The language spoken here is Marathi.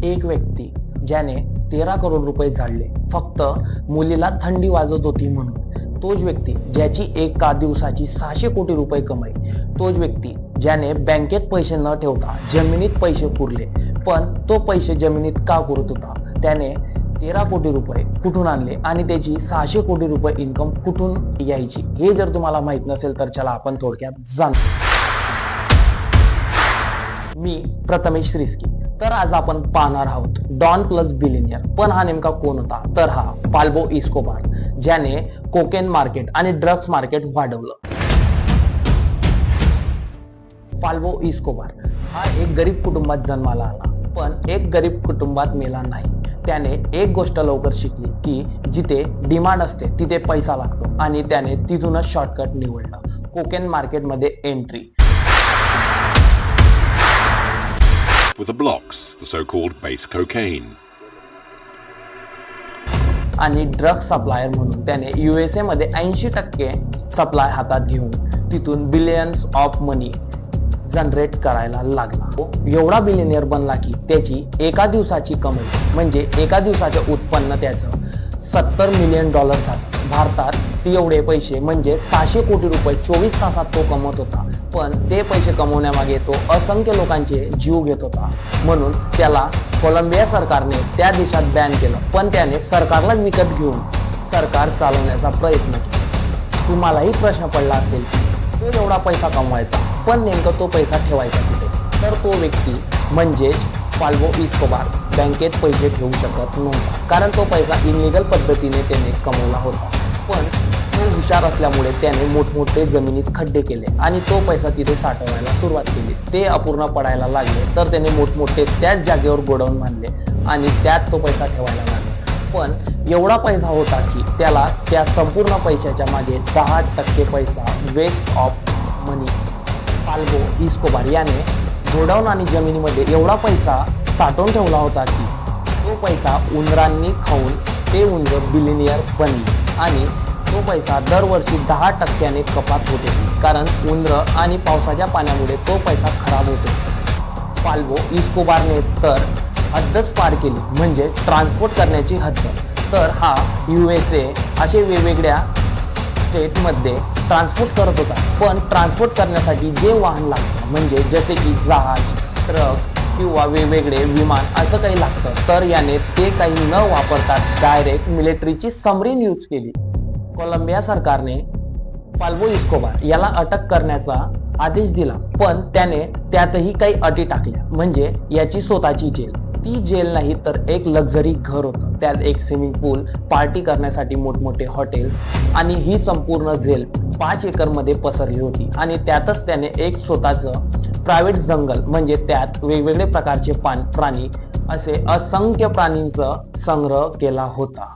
एक व्यक्ती ज्याने 13 करोड रुपये झाडले फक्त मुलीला थंडी वाजत होती म्हणून, तोच व्यक्ती ज्याची एका दिवसाची 600 कोटी रुपये कमाई, तोच व्यक्ती ज्याने बँकेत पैसे न ठेवता जमिनीत पैसे पुरले, पण तो पैसे जमिनीत का पुरत होता, त्याने 13 कोटी रुपये कुठून आणले आणि त्याची 600 कोटी रुपये इन्कम कुठून यायची, हे जर तुम्हाला माहित नसेल तर चला आपण थोडक्यात जाणू. मी प्रथमेश रिस्की. तर आज आपण पाहणार आहोत डॉन प्लस बिलियनियर. पण हा नेमका कोण होता, तर हा पाल्बो इस्कोबार, ज्याने कोकेन मार्केट आणि ड्रग्स मार्केट वाढवलं. पाल्बो इस्कोबार हा एक गरीब कुटुंबात जन्माला आला, पण एक गरीब कुटुंबात मेला नाही. त्याने एक गोष्ट लवकर शिकली की जिथे डिमांड असते तिथे पैसा लागतो, आणि त्याने तिथूनच शॉर्टकट निवडलं, कोकेन मार्केटमध्ये entry. With the blocks, the so-called base cocaine. आणि ड्रग सप्लायर म्हणून त्याने USA मध्ये 80% सप्लाय हातात घेऊन तिथून बिलियन्स ऑफ मनी जनरेट करायला लागला. एवढा बिलियनियर बनला की त्याची एका दिवसाची कमाई म्हणजे एका दिवसाचे उत्पन्न त्याचं $70 मिलियन झालं. भारतात ती एवढे पैसे म्हणजे 600 कोटी रुपये 24 तासात तो कमवत होता. पण ते पैसे कमवण्यामागे तो असंख्य लोकांचे जीव घेत होता, म्हणून त्याला कोलंबिया सरकारने त्या देशात बॅन केलं. पण त्याने सरकारलाच विकत घेऊन सरकार चालवण्याचा प्रयत्न केला. तुम्हालाही प्रश्न पडला असेल की तो एवढा पैसा कमवायचा, पण नेमकं तो पैसा ठेवायचा कुठे, तर तो व्यक्ती म्हणजेच पाल्बो इस्कोबार बँकेत पैसे ठेवू शकत नव्हता, कारण तो पैसा इलिगल पद्धतीने त्याने कमवला होता. पण तो हुशार असल्यामुळे त्याने मोठमोठे जमिनीत खड्डे केले आणि तो पैसा तिथे साठवायला सुरुवात केली. ते अपूर्ण पडायला लागले तर त्याने मोठमोठे त्याच जागेवर गोडाऊन बांधले आणि त्यात तो पैसा ठेवायला लागला. पण एवढा पैसा होता की त्याला त्या संपूर्ण पैशाच्या मागे 10% पैसा वेस्ट ऑफ मनी. पाल्बो इस्कोबार याने गोडाऊन आणि जमिनीमध्ये एवढा पैसा साठवून ठेवला होता की तो पैसा उंदरांनी खाऊन ते उंदर बिलियनियर बनले, आणि तो पैसा दरवर्षी 10% कपात होते, कारण उंदर आणि पावसाच्या पाण्यामुळे तो पैसा खराब होतो. पाल्बो इस्कोबारने तर हद्दच पार केली, म्हणजे ट्रान्सपोर्ट करण्याची हद्द. तर हा USA असे वेगवेगळ्या स्टेटमध्ये ट्रान्सपोर्ट करत होता. पण ट्रान्सपोर्ट करण्यासाठी जे वाहन लागतं, म्हणजे जसे की जहाज, ट्रक किंवा वेगवेगळे विमान असं काही लागतं, तर याने ते काही न वापरता डायरेक्ट मिलिटरीची सबमरीन यूज केली. कोलंबिया सरकारने पाल्बो इस्कोबार याला अटक करण्याचा आदेश दिला, पण त्याने त्यातही काही अटी टाकल्या, म्हणजे याची स्वतःची जेल. ती जेल नाही तर एक लक्झरी घर होतं, त्यात एक स्विमिंग पूल, पार्टी करण्यासाठी मोठमोठे हॉटेल्स, आणि ही संपूर्ण जेल 5 एकरमध्ये पसरली होती. आणि त्यातच त्याने एक स्वतःचं प्रायव्हेट जंगल, म्हणजे त्यात वेगवेगळे प्रकारचे प्राणी, असे असंख्य प्राणींचा संग्रह केला होता.